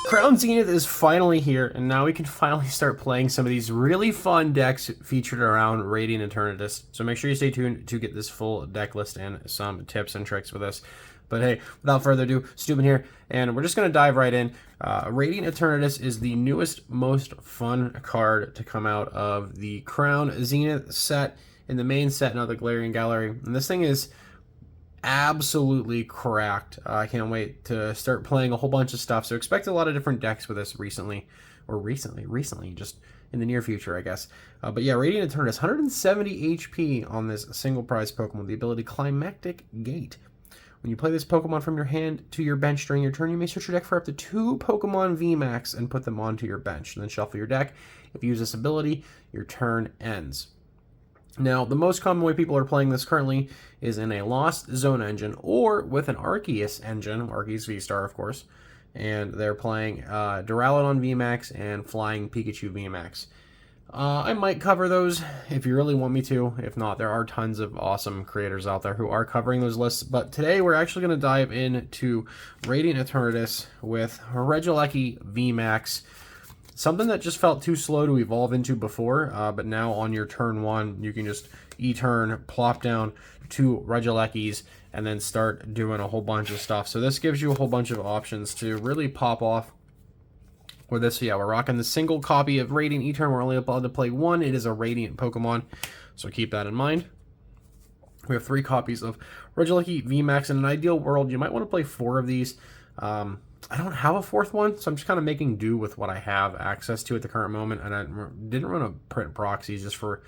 Crown Zenith is finally here, and now we can finally start playing some of these really fun decks featured around Radiant Eternatus. So make sure you stay tuned to get this full deck list and some tips and tricks with this. But hey, without further ado, Steuben here, and we're just going to dive right in. Radiant Eternatus is the newest, most fun card to come out of the Crown Zenith set in the main set, now the Galarian Gallery. And this thing is absolutely cracked. I can't wait to start playing a whole bunch of stuff. So expect a lot of different decks with this recently, just in the near future, I guess. But yeah, Radiant Eternatus, 170 HP on this single prize Pokemon, the ability Climactic Gate. When you play this Pokemon from your hand to your bench during your turn, you may search your deck for up to 2 Pokemon VMAX and put them onto your bench, and then shuffle your deck. If you use this ability, your turn ends. Now, the most common way people are playing this currently is in a Lost Zone engine or with an Arceus engine, Arceus V-Star, of course, and they're playing Duraludon VMAX and Flying Pikachu VMAX. I might cover those if you really want me to. If not, there are tons of awesome creators out there who are covering those lists. But today we're actually going to dive into Radiant Eternatus with Regieleki VMAX. Something that just felt too slow to evolve into before, but now on your turn 1, you can just Etern, plop down 2 Regielekis, and then start doing a whole bunch of stuff. So this gives you a whole bunch of options to really pop off with this. So yeah, we're rocking the single copy of Radiant Etern. We're only allowed to play 1. It is a Radiant Pokemon, so keep that in mind. We have 3 copies of Regieleki VMAX. In an ideal world, you might want to play 4 of these. I don't have a 4th one, so I'm just kind of making do with what I have access to at the current moment, and I didn't run a print proxies just for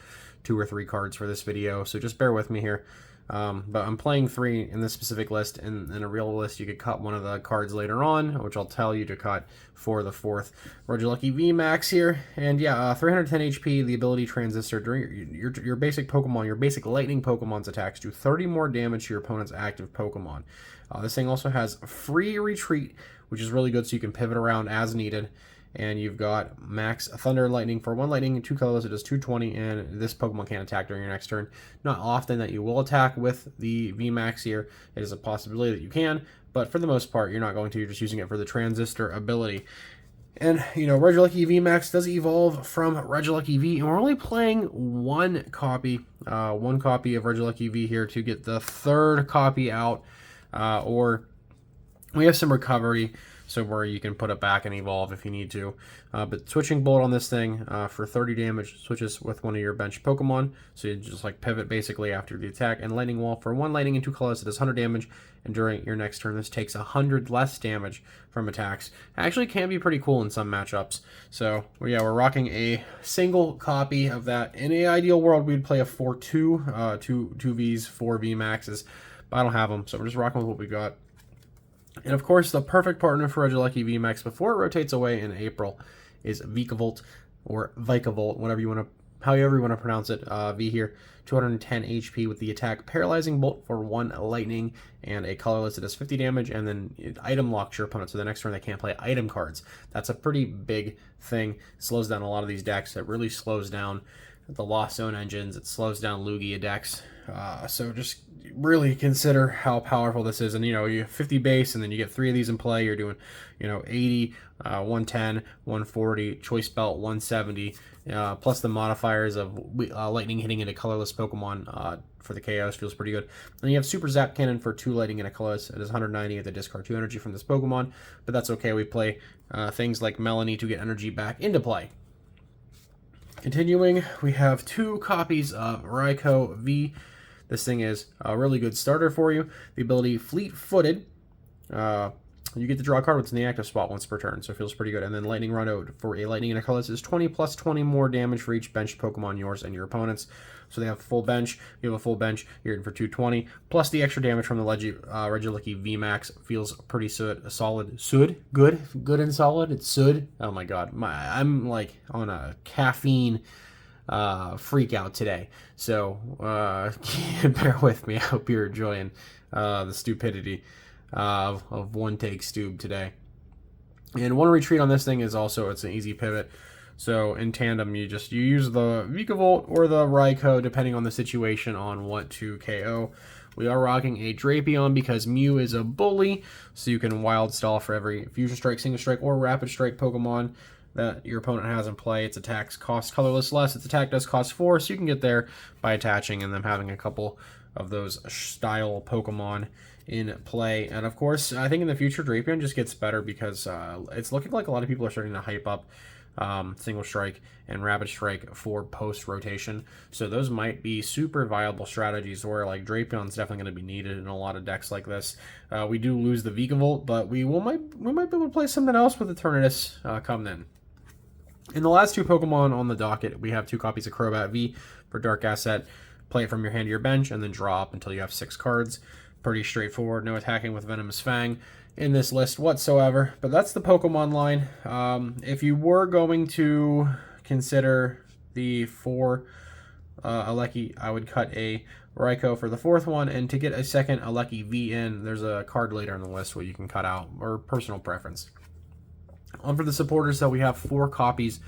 2 or 3 cards for this video, so just bear with me here. But I'm playing 3 in this specific list, and in a real list you could cut one of the cards later on, which I'll tell you to cut for the 4th Regieleki VMAX here. And yeah, 310 HP, the ability Transistor. During your basic Pokemon, your basic Lightning Pokemon's attacks do 30 more damage to your opponent's active Pokemon. This thing also has free retreat, which is really good, so you can pivot around as needed. And you've got max Thunder and Lightning. For 1 Lightning and 2 colors, it does 220, and this Pokemon can't attack during your next turn. Not often that you will attack with the VMAX here. It is a possibility that you can, but for the most part, you're not going to. You're just using it for the Transistor ability. And, you know, Regieleki VMAX does evolve from Regieleki V, and we're only playing 1 copy of Regieleki V here to get the 3rd copy out, or we have some recovery, so where you can put it back and evolve if you need to. But switching Bolt on this thing for 30 damage switches with one of your bench Pokemon. So you just like pivot basically after the attack. And Lightning Wall for 1 Lightning and 2 colors, it does 100 damage. And during your next turn, this takes 100 less damage from attacks. Actually can be pretty cool in some matchups. So yeah, we're rocking a single copy of that. In an ideal world, we'd play a 4-2, 2 Vs, 4 VMAXs. But I don't have them, so we're just rocking with what we got. And of course, the perfect partner for Regieleki VMAX before it rotates away in April is Vikavolt, or Vikavolt, however you want to pronounce it. V here, 210 HP with the attack Paralyzing Bolt for 1 Lightning and a colorless. It does 50 damage, and then it item locks your opponent, so the next turn they can't play item cards. That's a pretty big thing. It slows down a lot of these decks. It really slows down the Lost Zone engines. It slows down Lugia decks. So just really consider how powerful this is. And you know, you have 50 base, and then you get 3 of these in play. You're doing, you know, 80, 110, 140, Choice Belt 170, plus the modifiers of Lightning hitting into colorless Pokemon for the KOs feels pretty good. And you have Super Zap Cannon for 2 Lightning and a colorless. It is 190 at the discard 2 energy from this Pokemon, but that's okay. We play things like Melanie to get energy back into play. Continuing, we have 2 copies of Raikou V. This thing is a really good starter for you. The ability Fleet-Footed. You get to draw a card what's in the active spot once per turn, so it feels pretty good. And then Lightning Run Out for a Lightning and a colorless is 20 plus 20 more damage for each benched Pokemon, yours and your opponent's. So they have full bench. You have a full bench. You're in for 220. Plus the extra damage from the Regieleki VMAX feels pretty solid. Good and solid. It's Sud. Oh my god. I'm like on a caffeine freak out today. So bear with me. I hope you're enjoying the stupidity of one take Stube today. And 1 retreat on this thing is also, it's an easy pivot. So in tandem, you use the Vikavolt or the Raikou, depending on the situation, on what to KO. We are rocking a Drapion because Mew is a bully, so you can Wild Stall for every Fusion Strike, Single Strike, or Rapid Strike Pokemon that your opponent has in play. Its attacks cost colorless less. Its attack does cost 4, so you can get there by attaching and then having a couple of those style Pokemon in play. And of course, I think in the future, Drapion just gets better because it's looking like a lot of people are starting to hype up Single Strike and Rapid Strike for post-rotation. So those might be super viable strategies where like Drapion's definitely going to be needed in a lot of decks like this. We do lose the Vikavolt, but we might be able to play something else with Eternatus come then. In the last two Pokemon on the docket, we have 2 copies of Crobat V for Dark Asset. Play it from your hand to your bench, and then draw up until you have 6 cards. Pretty straightforward, no attacking with Venomous Fang in this list whatsoever. But that's the Pokemon line. If you were going to consider the 4 Alecki, I would cut a Raikou for the 4th one, and to get a second Alecki V in, there's a card later in the list where you can cut out, or personal preference. For the supporters, though, we have 4 copies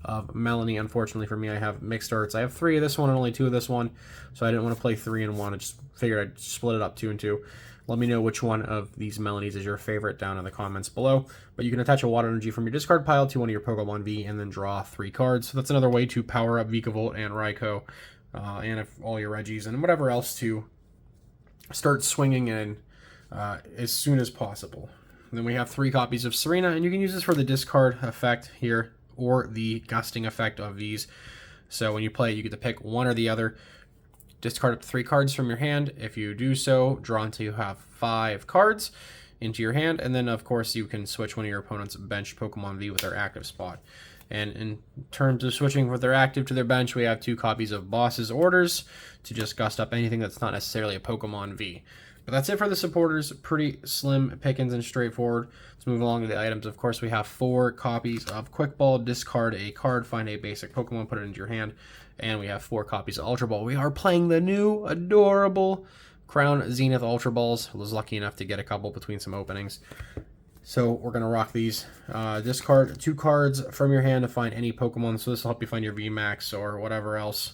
of Melanie. Unfortunately for me, I have mixed arts. I have 3 of this one and only 2 of this one, so I didn't want to play 3 in 1. I just figured I'd split it up 2 and 2. Let me know which one of these Melanies is your favorite down in the comments below. But you can attach a Water Energy from your discard pile to one of your Pokemon V and then draw 3 cards. So that's another way to power up Vikavolt and Raikou and if all your Reggies and whatever else to start swinging in as soon as possible. And then we have 3 copies of Serena, and you can use this for the discard effect here or the gusting effect of these. So when you play it, you get to pick one or the other. Discard up to 3 cards from your hand. If you do so, draw until you have 5 cards into your hand, and then of course you can switch one of your opponent's bench Pokemon V with their active spot. And in terms of switching with their active to their bench, we have 2 copies of Boss's Orders to just gust up anything that's not necessarily a Pokemon V. But that's it for the supporters. Pretty slim pickings and straightforward. Let's move along to the items. Of course, we have 4 copies of Quick Ball. Discard a card, find a basic Pokemon, put it into your hand. And we have 4 copies of Ultra Ball. We are playing the new, adorable Crown Zenith Ultra Balls. I was lucky enough to get a couple between some openings. So we're going to rock these. Discard 2 cards from your hand to find any Pokemon. So this will help you find your VMAX or whatever else.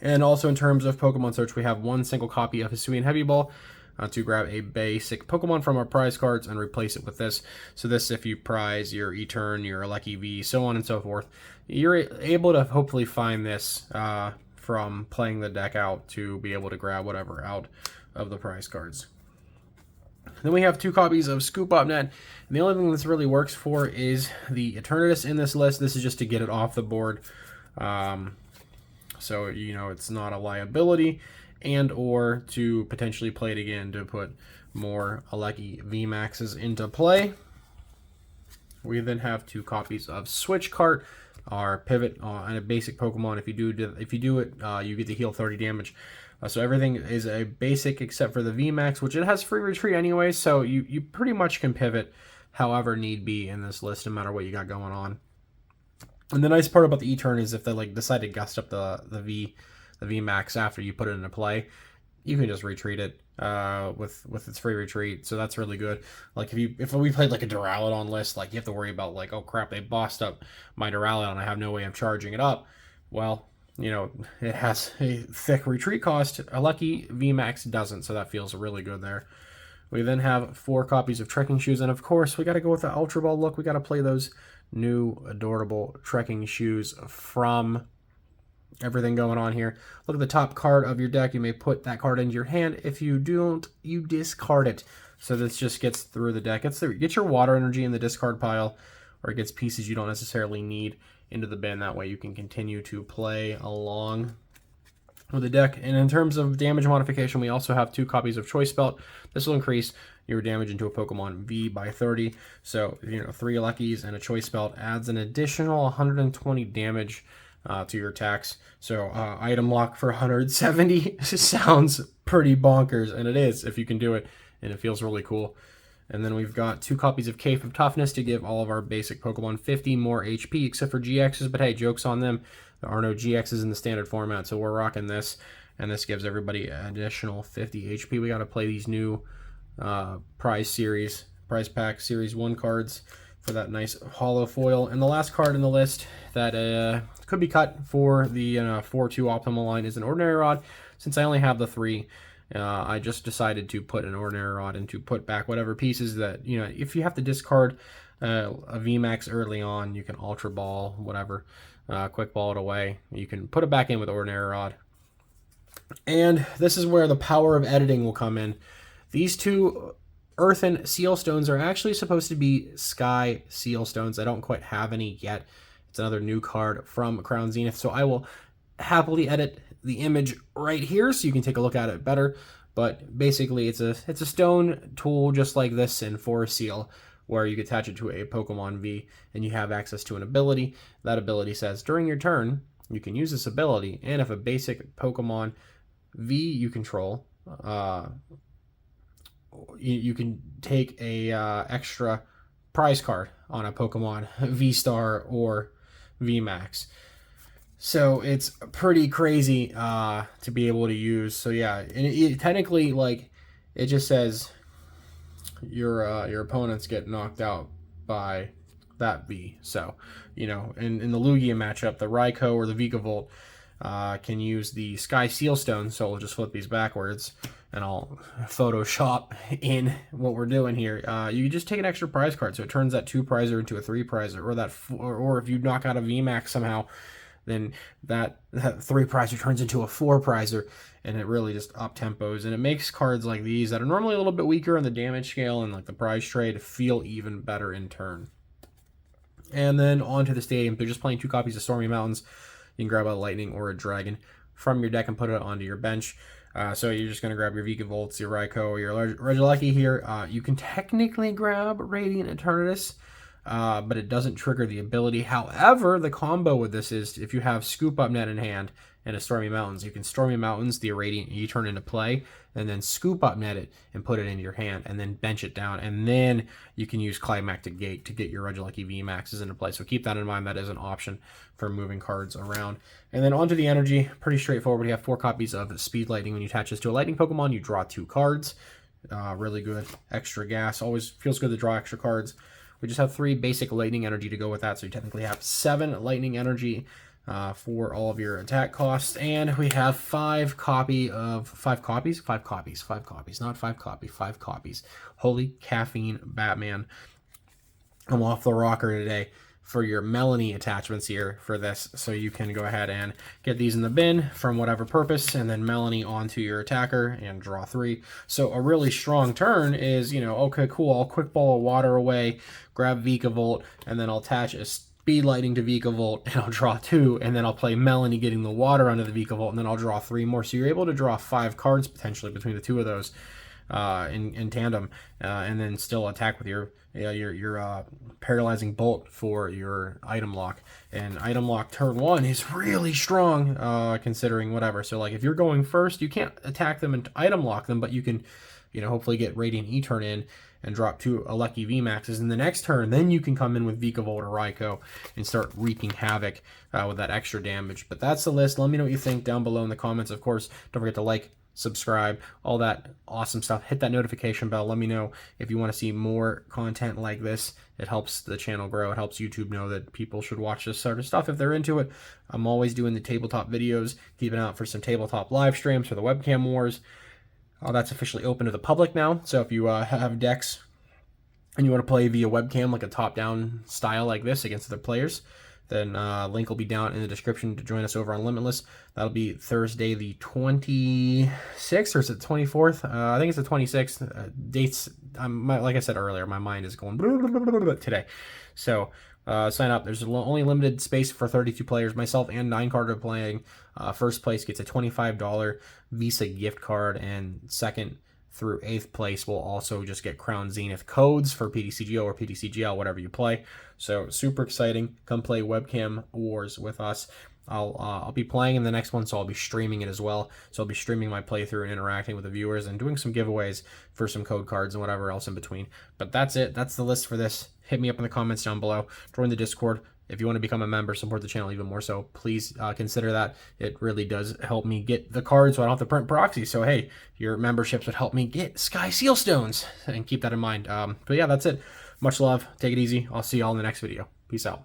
And also in terms of Pokemon search, we have 1 single copy of Hisuian Heavy Ball to grab a basic Pokemon from our prize cards and replace it with this. So this, if you prize your Etern, your Alecki V, so on and so forth, you're able to hopefully find this from playing the deck out to be able to grab whatever out of the prize cards. Then we have 2 copies of Scoop Up Net, and the only thing this really works for is the Eternatus in this list. This is just to get it off the board. So, you know, it's not a liability, and or to potentially play it again to put more Alecki VMAXs into play. We then have 2 copies of Switch Cart, our pivot and a basic Pokemon. If you do it, you get to heal 30 damage. So everything is a basic except for the VMAX, which it has free retreat anyway, so you pretty much can pivot however need be in this list, no matter what you got going on. And the nice part about the Etern is if they like decide to gust up the VMAX after you put it into play, you can just retreat it with its free retreat. So that's really good. Like if we played like a Duraludon list, like you have to worry about like, oh crap, they bossed up my Duraludon, I have no way of charging it up. Well, you know, it has a thick retreat cost. Alecki VMAX doesn't, so that feels really good there. We then have 4 copies of Trekking Shoes, and of course we got to go with the Ultra Ball look. We got to play those new adorable Trekking Shoes from everything going on here. Look at the top card of your deck. You may put that card into your hand. If you don't, you discard it. So this just gets through the deck. Get your Water Energy in the discard pile, or it gets pieces you don't necessarily need into the bin. That way you can continue to play along with the deck. And in terms of damage modification, we also have 2 copies of Choice Belt. This will increase your damage into a Pokemon V by 30. So, you know, 3 Aleckies and a Choice Belt adds an additional 120 damage to your attacks. So item lock for 170 sounds pretty bonkers, and it is if you can do it, and it feels really cool. And then we've got 2 copies of Cave of Toughness to give all of our basic Pokemon 50 more HP, except for GXs, but hey, joke's on them. There are no GXs in the standard format, so we're rocking this, and this gives everybody an additional 50 HP. We got to play these new prize pack series 1 cards for that nice hollow foil. And the last card in the list that could be cut for the 4-2 optimal line is an Ordinary Rod. Since I only have the 3 I just decided to put an ordinary rod and to put back whatever pieces that, you know, if you have to discard a VMAX early on, you can Ultra Ball, whatever, quick ball it away. You can put it back in with ordinary rod. And this is where the power of editing will come in. These two earthen seal stones are actually supposed to be sky seal stones. I don't quite have any yet. It's another new card from Crown Zenith, so I will happily edit the image right here so you can take a look at it better. But basically, it's a stone tool just like this in Forest Seal, where you can attach it to a Pokemon V, and you have access to an ability. That ability says during your turn, you can use this ability, and if a basic Pokemon V you control, you can take a extra prize card on a Pokemon V-Star or VMAX. So it's pretty crazy to be able to use. So yeah, and it technically, like, it just says your opponents get knocked out by that V. So, you know, in the Lugia matchup, the Raikou or the Vikavolt can use the Sky Seal Stone. So we'll just flip these backwards, and I'll Photoshop in what we're doing here. You just take an extra prize card, so it turns that 2-prizer into a 3-prizer, or if you knock out a VMAX somehow, then that 3-prizer turns into a 4-prizer, and it really just up tempos, and it makes cards like these that are normally a little bit weaker on the damage scale and like the prize trade feel even better in turn. And then onto the stadium. They're just playing 2 copies of Stormy Mountains. You can grab a Lightning or a Dragon from your deck and put it onto your bench. So you're just going to grab your Vikavolts, your Raikou, your Regieleki here. You can technically grab Radiant Eternatus, but it doesn't trigger the ability. However, the combo with this is if you have Scoop Up Net in hand and a Stormy Mountains, you can Stormy Mountains, the Radiant Etern into play, and then Scoop Up Net it and put it into your hand, and then bench it down, and then you can use Climactic Gate to get your Regieleki VMAXs into play. So keep that in mind. That is an option for moving cards around. And then onto the energy, pretty straightforward. You have 4 copies of Speed Lightning. When you attach this to a Lightning Pokemon, you draw 2 cards. Really good. Extra gas. Always feels good to draw extra cards. We just have 3 basic lightning energy to go with that, so you technically have 7 lightning energy for all of your attack costs, and we have 5 copies. Holy caffeine, Batman! I'm off the rocker today for your Melanie attachments here for this, so you can go ahead and get these in the bin from whatever purpose, and then Melanie onto your attacker and draw 3. So a really strong turn is, you know, okay, cool, I'll quick ball a water away, grab Vikavolt, and then I'll attach a Speed Lightning to Vikavolt, and I'll draw 2, and then I'll play Melanie getting the water onto the Vikavolt, and then I'll draw 3 more. So you're able to draw 5 cards potentially between the 2 of those in tandem, and then still attack with your paralyzing bolt for your item lock. And item lock turn 1 is really strong, considering whatever. So like if you're going first, you can't attack them and item lock them, but you can, you know, hopefully get Radiant E-turn in and drop 2 lucky VMAXs in the next turn. Then you can come in with Vikavolt or Raikou and start wreaking havoc with that extra damage. But that's the list. Let me know what you think down below in the comments. Of course, don't forget to like, subscribe, all that awesome stuff. Hit that notification bell. Let me know if you want to see more content like this. It helps the channel grow. It helps YouTube know that people should watch this sort of stuff if they're into it. I'm always doing the tabletop videos, keeping out for some tabletop live streams for the webcam wars. That's officially open to the public now. So if you have decks and you want to play via webcam, like a top-down style like this against other players, then link will be down in the description to join us over on Limitless. That'll be Thursday the 26th, or is it the 24th? I think it's the 26th. Dates, like I said earlier, my mind is going today. So sign up. There's only limited space for 32 players. Myself and 9card are playing. First place gets a $25 Visa gift card, and second through 8th place will also just get Crown Zenith codes for PTCGO or PTCGL, whatever you play. So super exciting. Come play webcam wars with us. I'll be playing in the next one, so I'll be streaming it as well. So I'll be streaming my playthrough and interacting with the viewers and doing some giveaways for some code cards and whatever else in between. But that's it. That's the list for this. Hit me up in the comments down below. Join the Discord. If you want to become a member, support the channel even more so, please consider that. It really does help me get the cards so I don't have to print proxy. So, hey, your memberships would help me get Sky Seal Stones, and keep that in mind. But yeah, that's it. Much love. Take it easy. I'll see you all in the next video. Peace out.